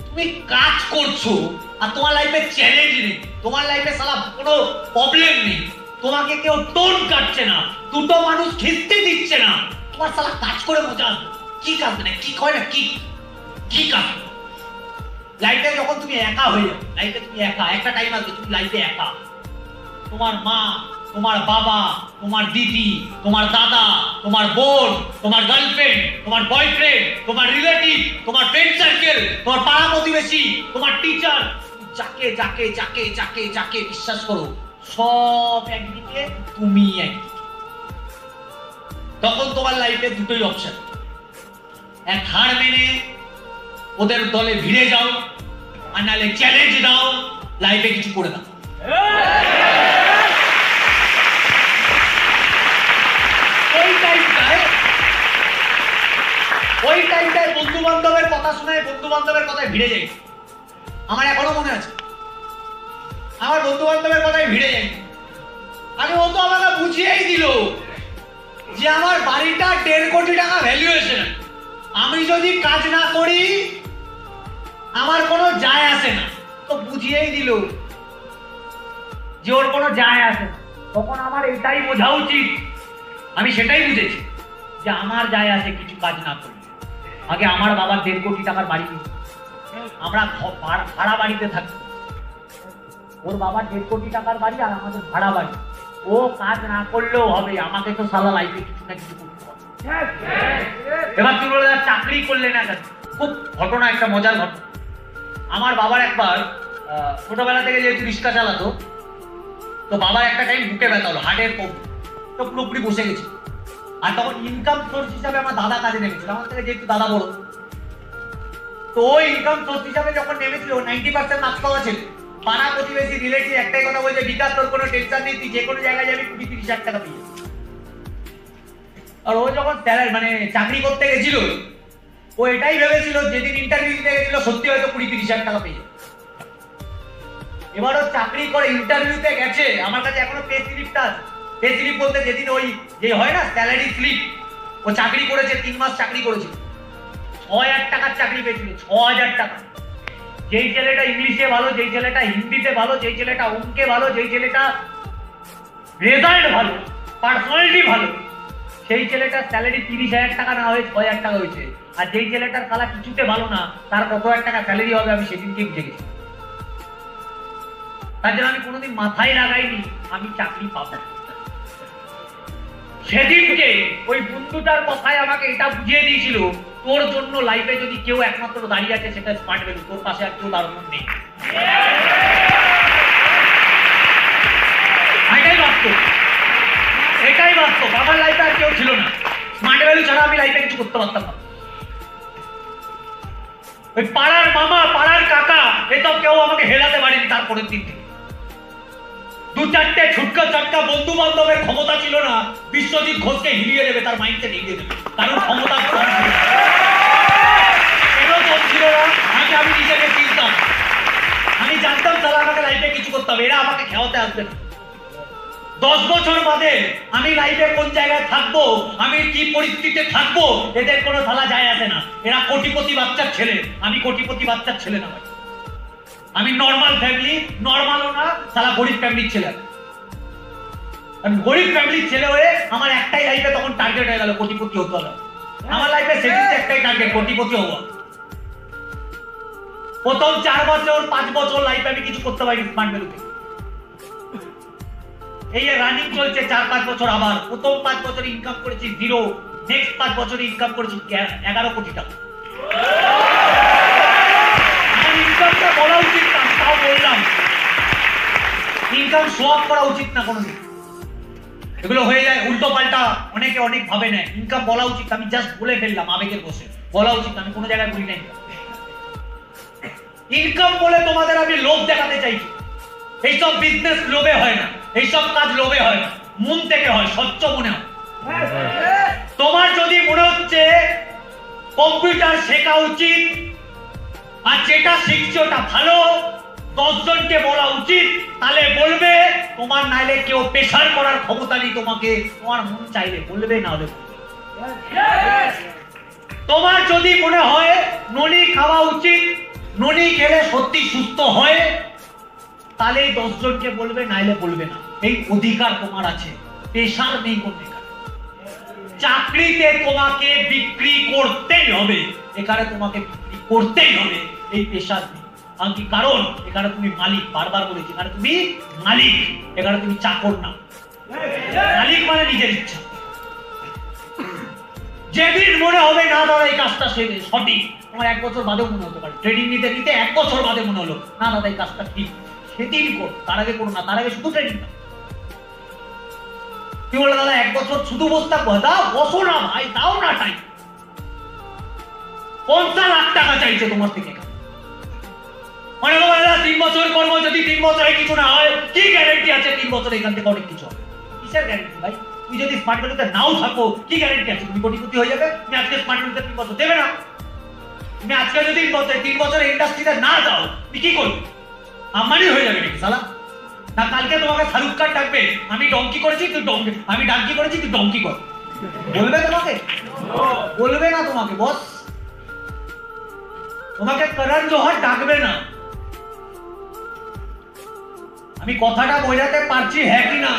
তুমি কাজ করছো আর তোমার লাইফে চ্যালেঞ্জ নেই, তোমার লাইফে সালা কোনো প্রবলেম নেই, তোমাকে কেউ টোন কাটছে না, দুটো মানুষ খিস্তি দিচ্ছে না, তোমার সালা কাজ করে মজা আসবে। কি কাজ না কি কয় না কি কি কাজ? লাইফে যখন তুমি একা হয়ে যাবে, লাইফে তুমি একা, একটা টাইম আসবে তুমি লাইফে একা। তোমার মা, তোমার বাবা, তোমার দিদি, তোমার দাদা, তোমার বোন, তোমার গার্লফ্রেন্ড, তোমার বয়ফ্রেন্ড, তোমার রিলেটিভ, তোমার ফ্রেন্ড সার্কেল, তোমার পাড়া প্রতিবেশী, তোমার টিচার, যাকে যাকে যাকে যাকে যাকে বিশ্বাস করো সব একদিকে, তুমি একদিকে। তখন তোমার লাইফে দুটোই অপশন, এক হার মেনে ওদের দলে ভিড়ে যাও, আর নাহলে চ্যালেঞ্জ দাও, লাইফে কিছু করে দাও। ওই টাইমটায় বন্ধু বান্ধবের কথা শুনে বন্ধু বান্ধবের কথায় ভিড়ে যাই। আমার এখনো মনে আছে, আমার বন্ধু বান্ধবের কথায় ভিড়ে যাই। আরে ও তো আমাকে বুঝিয়েই দিল যে আমার বাড়িটা 1.5 কোটি টাকা ভ্যালুয়েশন, আমি যদি কাজ না করি আমার কোনো যায় আসে না। তো বুঝিয়েই দিল যে ওর কোনো যায় আসে না। তখন আমার এটাই বোঝা উচিত, আমি সেটাই বুঝেছি যে আমার যায় আসে কিছু কাজ না করি। আগে আমার বাবার 1.5 কোটি টাকার বাড়ি, আমরা ভাড়া বাড়িতে থাকি, ওর বাবার 1.5 কোটি টাকার বাড়ি আর আমাদের ভাড়া বাড়ি। ও কাজ না করলেও হবে, আমাকে তো সালা লাইফে কিছু না কিছু করতে হবে। এবার তুমি বলে চাকরি করলে না কেন? খুব ঘটনা, একটা মজার ঘটনা। আমার বাবার একবার ছোটবেলা থেকে যেহেতু রিক্সা চালাতো, তো বাবার একটা টাইম বুকে ব্যথা হলো, হার্টের প্রবলেম, তো পুরোপুরি বসে গেছে। আর তখন ইনকাম সোর্স হিসাবে আমার দাদা কাজে নেমেছিল, আমার থেকে যেহেতু দাদা বড়, তো ওই ইনকাম সোর্স হিসাবে যখন নেমেছিল 90% মার্কস পাওয়া ছিল। পাড়া প্রতিবেশী রিলেটিভ একটাই কথা বলছে, বিকাশ তোর কোনো টেনশন নেই, তুই যে কোনো জায়গায় যাবি 20-30 হাজার টাকা পেয়ে। আর ও যখন মানে চাকরি করতে গেছিল, ও এটাই ভেবেছিল যেদিন ইন্টারভিউ দিতে গেছিল সত্যি হয়তো 20-30 হাজার টাকা পেয়ে। এবার ও চাকরি করে ইন্টারভিউতে গেছে, আমার কাছে এখনো পে স্লিপটা আছে। পে স্লিপ বলতে যেদিন ওই যে হয় না স্যালারি স্লিপ, ও চাকরি করেছে 3 মাস চাকরি করেছে, 6,000 টাকার চাকরি পেয়েছিল, 6,000 টাকা। যেই ছেলেটা ইংলিশে ভালো, যেই ছেলেটা হিন্দিতে ভালো, যেই ছেলেটা অঙ্কে ভালো, যেই ছেলেটা রেজাল্ট ভালো, পার্সোনালিটি ভালো, সেই ছেলেটার স্যালারি 30,000 টাকা না হয়ে 6,000 টাকা হয়েছে। আর যেই ছেলেটার কালা কিছুতে ভালো না, তার কত হাজার টাকা স্যালারি হবে আমি সেদিনকে বুঝে গেছি। তার জন্য আমি কোনোদিন মাথায় লাগাইনি আমি চাকরি পাবো। সেদিনকে ওই বন্ধুটার কথায় আমাকে এটা বুঝিয়ে দিয়েছিল, তোর জন্য লাইফে যদি কেউ একমাত্র দাঁড়িয়ে আছে সেটা স্মার্ট ভ্যালু, তোর পাশে আর কেউ দাঁড়ানোর নেই। এটাই বাস্তব, এটাই বাস্তব। আমার লাইফে আর কেউ ছিল না, স্মার্ট ভ্যালু ছাড়া আমি লাইফে কিছু করতে পারতাম না। ওই পাড়ার মামা, পাড়ার কাকা, এসব কেউ আমাকে হেলাতে পারেনি। তারপরের দিন থেকে 2-4টে ছুটকা চাটকা বন্ধু বান্ধবের ক্ষমতা ছিল না বিশ্বজিৎ ঘোষকে হিলিয়ে দেবে, তার মাইন্ডসেট হিলিয়ে দেবে, কারণ ক্ষমতা ছিল না। আগে আমি নিজেকে চিনতাম, আমি জানতাম তারা আমাকে লাইফে কিছু করতে হবে, এরা আমাকে খেওয়াতে আসবে না। 10 বছর বাদে আমি লাইফে কোন জায়গায় থাকবো, আমি কি পরিস্থিতিতে থাকবো, এদের কোনো থালা যায় আসে না। এরা কোটিপতি বাচ্চার ছেলে, আমি কোটিপতি বাচ্চার ছেলে না ভাই। আমি নর্মাল ফ্যামিলি, নর্মালও না, সালা গরিব ফ্যামিলির ছেলে। আমি গরিব ফ্যামিলির ছেলে হয়ে আমার একটাই লাইফে তখন টার্গেট হয়ে গেল কোটিপতি হতে হবে। আমার লাইফে সেদিন একটাই টার্গেট কোটিপতি হওয়া। প্রথম 4 বছর 5 বছর লাইফে আমি কিছু করতে পারি স্মার্ট ভ্যালুতে। এই রানিং চলছে 4-5 বছর, আবার প্রথম 5 বছর ইনকাম করেছি 0, নেক্সট 5 বছরে ইনকাম করেছি 11 কোটি টাকা। ইনকামটা বলা উচিত না, তাও বললাম। ইনকাম শো অফ করা উচিত না কোনোদিন, এগুলো হয়ে যায় উল্টো পাল্টা, অনেকে অনেক ভাবে নেয়। ইনকাম বলা উচিত, আমি জাস্ট বলে ফেললাম আবেগের বসে, বলা উচিত, আমি কোনো জায়গায় বলি নাই। ইনকাম বলে তোমাদের আমি লোভ দেখাতে চাইছি। এইসব বিজনেস লোভে হয় না, এইসব কাজ লোভে হয় না, মন থেকে হয়, স্বচ্ছ মনে হয়। তোমার যদি মনে হচ্ছে কম্পিউটার শেখা উচিত আর যেটা শিখছে ওটা ভালো, 10 জনকে বলা উচিত, তাহলে বলবে। তোমার নাইলে কেউ প্রেশার করার ক্ষমতা নেই তোমাকে, তোমার মন চাইলে বলবে, না হলে তোমার যদি মনে হয় ননি খাওয়া উচিত, ননি খেলে সত্যি সুস্থ হয় তাহলে 10 জনকে বলবে, নাইলে বলবে না। এই অধিকার তোমার আছে, পেশার নেই কোন এখানে। চাকরিতে তোমাকে বিক্রি করতেই হবে, এখানে তোমাকে বিক্রি করতেই হবে, এই পেশার নেই। কারণ এখানে তুমি মালিক, বারবার বলেছি এখানে তুমি মালিক, এখানে তুমি চাকর না। মালিক মানে নিজের ইচ্ছা। যেদিন মনে হবে না দাদা এই কাজটা সঠিক, তোমার 1 বছর বাদেও মনে হতে পারে, ট্রেনিং নিতে নিতে 1 বছর বাদে মনে হলো না দাদা এই কাজটা ঠিক, সেদিন কর, তার আগে করো না। তার আগে শুধু ট্রেনিং না। কি বলে দাদা 1 বছর শুধু বসে থাকবো? দাও, বসো না ভাই, দাও না টাইম। 50 লাখ টাকা চাইছে তোমার থেকে। মনে করো 3 বছর করবো, যদি 3 বছরে কিছু না হয়, কি গ্যারান্টি আছে 3 বছরে এখান থেকে অনেক কিছু হবে? কিসের গ্যারান্টি ভাই? তুই যদি স্মার্ট ভ্যালুতে নাও থাকো, কি গ্যারান্টি আছে তুমি কোটিপতি হয়ে যাবে? তুমি আজকে স্মার্ট ভ্যালুতে 3 বছর দেবে না। তুমি আজকে যদি 3 বছর ইন্ডাস্ট্রিতে না যাও, তুমি কি করবে? আম্বানি হয়ে যাবে নাকি শালা? না কালকে তোমাকে শাহরুখ খান ডাকবে, আমি ডঙ্কি করেছি তুই ডঙ্কি, আমি ডাঙ্কি করেছি তুই ডঙ্কি কর, বলবে তোমাকে? বলবে না তোমাকে বস। তোমাকে করণ জোহর ডাকবে না। আমি কথাটা বোঝাতে পারছি হ্যাঁ কি না?